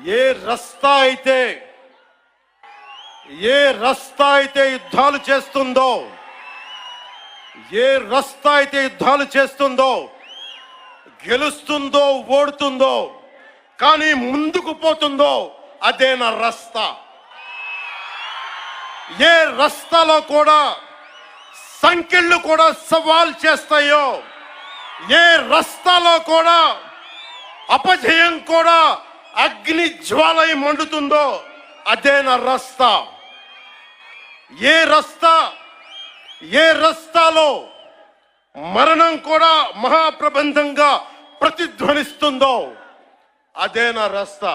ఏ రస్తా అయితే యుద్ధాలు చేస్తుందో గెలుస్తుందో ఓడుతుందో కానీ ముందుకు పోతుందో అదే నా రస్తా. ఏ రస్తాలో కూడా సంఖ్యలు కూడా సవాల్ చేస్తాయో, ఏ రస్తాలో కూడా అపజయం కూడా అగ్ని జ్వాలై మండుతుందో అదే నా రస్తా. ఏ రస్తాలో మరణం కూడా మహాప్రబంధంగా ప్రతిధ్వనిస్తుందో అదే నా రస్తా.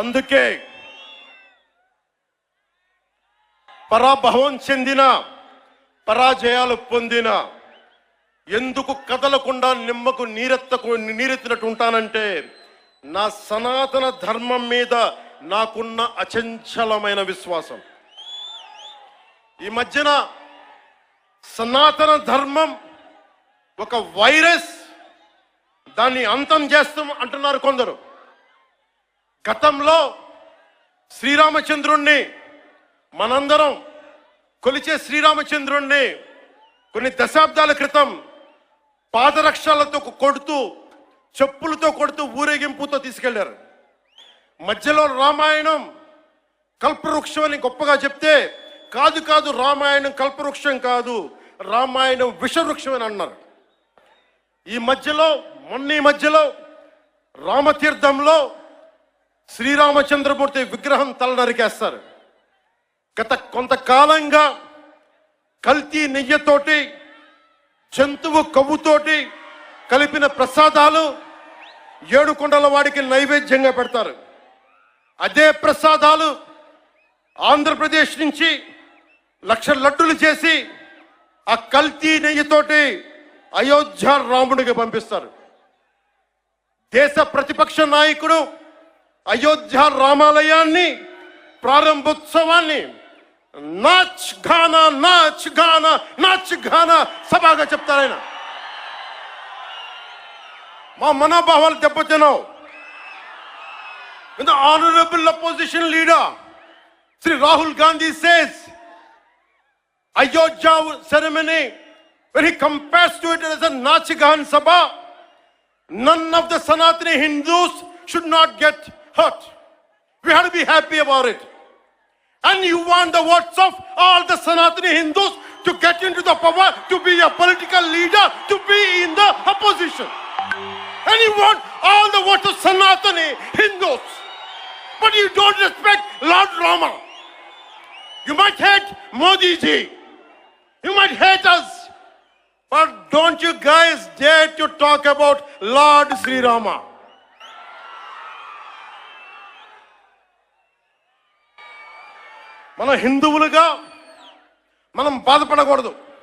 అందుకే పరాభవం చెందిన, పరాజయాలు పొందిన ఎందుకు కదలకుండా నిమ్మకు నీరెత్తినట్టు ఉంటానంటే నా సనాతన ధర్మం మీద నాకున్న అచంచలమైన విశ్వాసం. ఈ మధ్యన సనాతన ధర్మం ఒక వైరస్, దాన్ని అంతం చేస్తాం అంటున్నారు కొందరు. గతంలో శ్రీరామచంద్రుణ్ణి, మనందరం కొలిచే శ్రీరామచంద్రుణ్ణి కొన్ని దశాబ్దాల క్రితం పాదరక్షలతో కొడుతూ, చెప్పులతో కొడుతూ, ఊరేగింపుతో తీసుకెళ్లారు. మధ్యలో రామాయణం కల్పవృక్షం అని గొప్పగా చెప్తే, కాదు రామాయణం కల్పవృక్షం కాదు, రామాయణం విషవృక్షం అని అన్నారు. ఈ మధ్యలో రామతీర్థంలో శ్రీరామచంద్రమూర్తి విగ్రహం తల నరికేస్తారు. గత కొంతకాలంగా కల్తీ నెయ్యితోటి, జంతువు కొవ్వుతోటి కలిపిన ప్రసాదాలు ఏడుకొండల వాడికి నైవేద్యంగా పెడతారు. అదే ప్రసాదాలు ఆంధ్రప్రదేశ్ నుంచి 1,00,000 లడ్డులు చేసి ఆ కల్తీ నెయ్యితోటి అయోధ్య రాముడికి పంపిస్తారు. దేశ ప్రతిపక్ష నాయకుడు అయోధ్య రామాలయాన్ని ప్రారంభోత్సవాన్ని నాచ్ గానా సభగా చెప్తారాయన. మా మనోభావాలు దెబ్బతిన్నావు. The honorable opposition leader Sri Rahul Gandhi says Ayodhya ceremony, when he compares to it as a Nachigan Sabha, none of the Sanatani Hindus should not get hurt. We have to be happy about it. And you want the votes of all the Sanatani Hindus to get into the power, to be a political leader, to be in the opposition. And you want all the votes of Sanatani Hindus. But you don't respect Lord Rama. You might hate Modi ji. You might hate us. But don't you guys dare to talk about Lord Sri Rama. మన హిందువులుగా మనం బాధపడకూడదు.